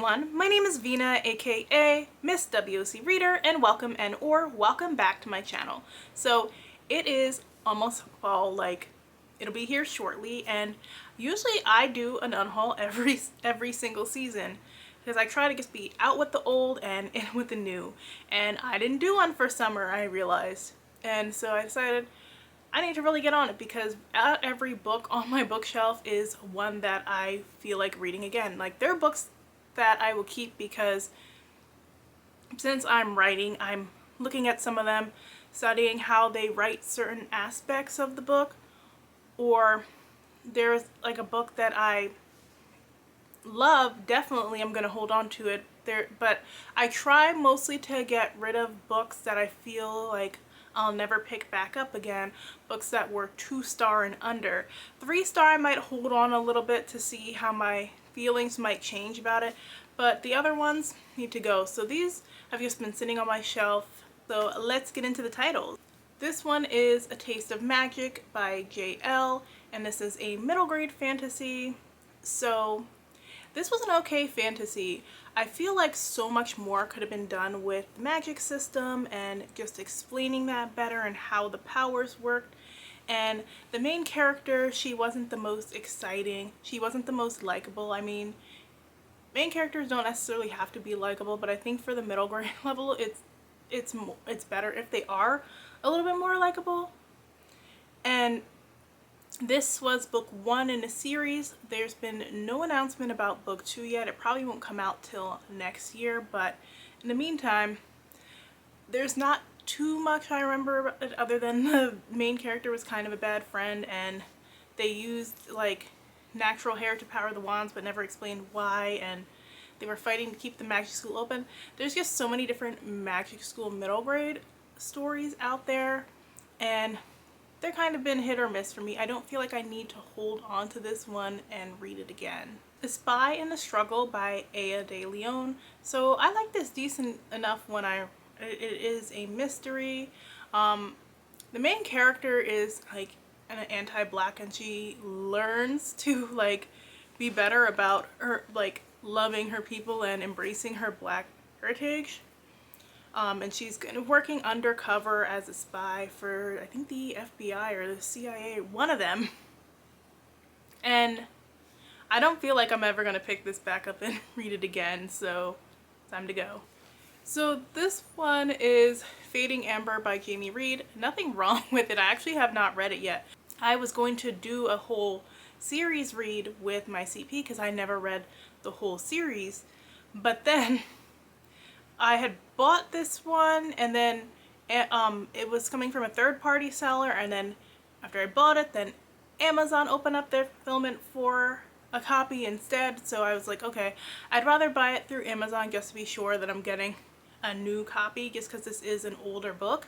everyone, my name is Vina, aka Miss WOC Reader, and welcome back to my channel. So it is almost fall, it'll be here shortly, and usually I do an unhaul every single season because I try to just be out with the old and in with the new. And I didn't do one for summer, I realized. And so I decided I need to really get on it because every book on my bookshelf is one that I feel like reading again. Like, there are books that I will keep because since I'm writing, I'm looking at some of them, studying how they write certain aspects of the book, or there's like a book that I love, definitely I'm going to hold on to it there, but I try mostly to get rid of books that I feel like I'll never pick back up again, books that were 2-star and under. 3-star I might hold on a little bit to see how my feelings might change about it, but the other ones need to go. So these have just been sitting on my shelf, so let's get into the titles. This one is A Taste of Magic by JL, and this is a middle grade fantasy. So this was an okay fantasy. I feel like so much more could have been done with the magic system and just explaining that better and how the powers worked. And the main character, she wasn't the most exciting. She wasn't the most likable. I mean, main characters don't necessarily have to be likable, but I think for the middle grade level, it's better if they are a little bit more likable. And this was book 1 in a series. There's been no announcement about book 2 yet. It probably won't come out till next year, but in the meantime, there's not too much I remember about it other than the main character was kind of a bad friend and they used like natural hair to power the wands but never explained why, and they were fighting to keep the magic school open. There's just so many different magic school middle grade stories out there, and they're kind of been hit or miss for me. I don't feel like I need to hold on to this one and read it again. The Spy and the Struggle by Aya de Leon. So I like this decent enough when it is a mystery. The main character is like an anti-black, and she learns to like be better about her, like loving her people and embracing her black heritage. And she's working undercover as a spy for, I think, the FBI or the CIA, one of them. And I don't feel like I'm ever going to pick this back up and read it again, so time to go. So this one is Fading Amber by Jamie Reed. Nothing wrong with it. I actually have not read it yet. I was going to do a whole series read with my CP because I never read the whole series, but then I had bought this one and then it was coming from a third-party seller, and then after I bought it, then Amazon opened up their fulfillment for a copy instead. So I was like, okay, I'd rather buy it through Amazon just to be sure that I'm getting a new copy, just because this is an older book.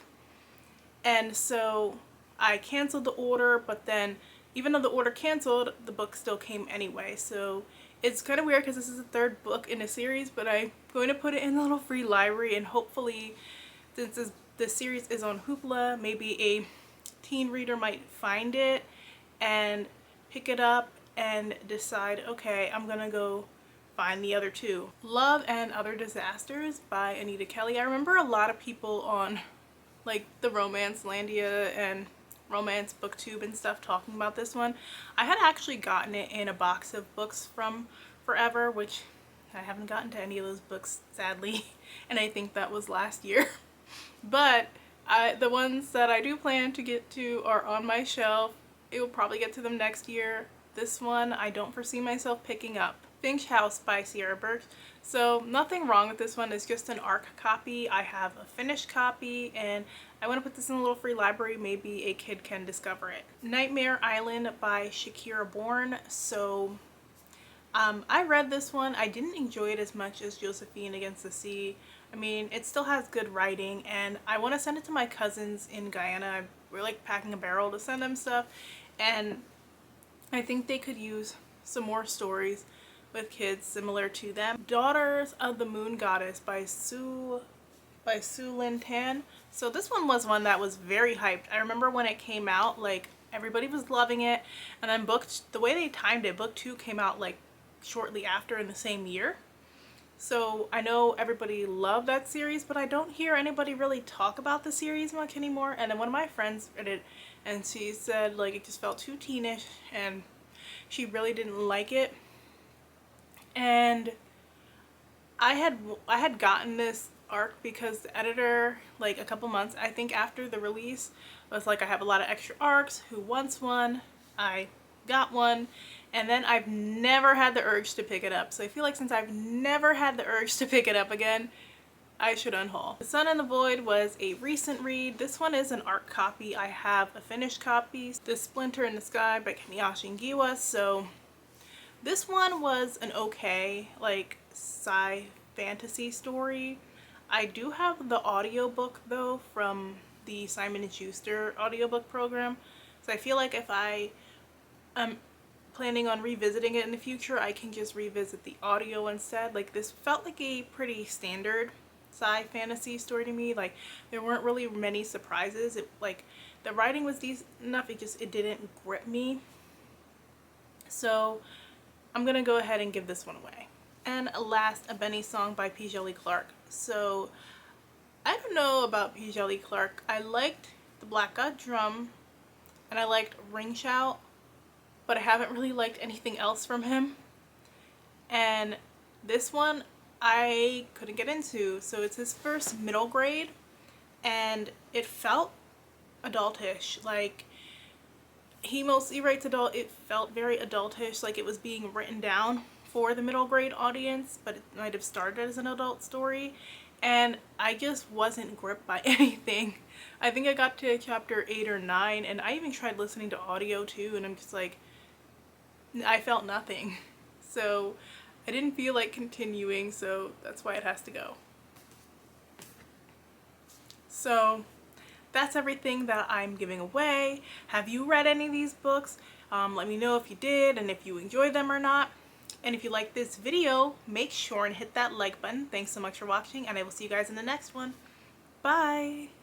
And so I canceled the order, but then even though the order canceled, the book still came anyway. So it's kind of weird because this is the third book in a series, but I'm going to put it in the little free library, and hopefully, since this series is on Hoopla, maybe a teen reader might find it and pick it up and decide, okay, I'm gonna go find the other two. Love and Other Disasters by Anita Kelly. I remember a lot of people on like the Romance Landia and Romance Booktube and stuff talking about this one. I had actually gotten it in a box of books from Forever, which I haven't gotten to any of those books, sadly, and I think that was last year. But the ones that I do plan to get to are on my shelf. It will probably get to them next year. This one I don't foresee myself picking up. Finch House by Sierra Burks. So nothing wrong with this one. It's just an ARC copy. I have a finished copy, and I want to put this in a little free library. Maybe a kid can discover it. Nightmare Island by Shakira Bourne. So I read this one. I didn't enjoy it as much as Josephine Against the Sea. I mean, it still has good writing, and I want to send it to my cousins in Guyana. We're like packing a barrel to send them stuff, and I think they could use some more stories with kids similar to them. Daughters of the Moon Goddess by Su Lin Tan. So this one was one that was very hyped. I remember when it came out, like everybody was loving it, and then the way they timed it, book 2 came out like shortly after in the same year. So I know everybody loved that series, but I don't hear anybody really talk about the series much anymore. And then one of my friends read it, and she said like it just felt too teenish and she really didn't like it. And I had gotten this arc because the editor, like a couple months I think after the release, was like, I have a lot of extra arcs, who wants one? I got one, and then I've never had the urge to pick it up. So I feel like since I've never had the urge to pick it up again, I should unhaul. The Sun and the Void was a recent read. This one is an art copy. I have a finished copy, The Splinter in the Sky by Kamiyashi Ngiwa. So this one was an okay, like, sci fantasy story. I do have the audiobook though from the Simon & Schuster audiobook program. So I feel like if I am planning on revisiting it in the future, I can just revisit the audio instead. Like, this felt like a pretty standard sci fantasy story to me. Like, there weren't really many surprises. It, like, the writing was decent enough, it didn't grip me. So I'm gonna go ahead and give this one away. And last, A Benny Song by P. Djeli Clark. So I don't know about P. Djeli Clark. I liked The Black God Drum and I liked Ring Shout, but I haven't really liked anything else from him. And this one I couldn't get into. So it's his first middle grade and it felt adultish. Like, he mostly writes adult. It felt very adultish, like it was being written down for the middle grade audience, but it might have started as an adult story. And I just wasn't gripped by anything. I think I got to chapter 8 or 9, and I even tried listening to audio too, and I'm just like, I felt nothing. So I didn't feel like continuing, so that's why it has to go. So that's everything that I'm giving away. Have you read any of these books? Let me know if you did and if you enjoyed them or not. And if you like this video, make sure and hit that like button. Thanks so much for watching, and I will see you guys in the next one. Bye!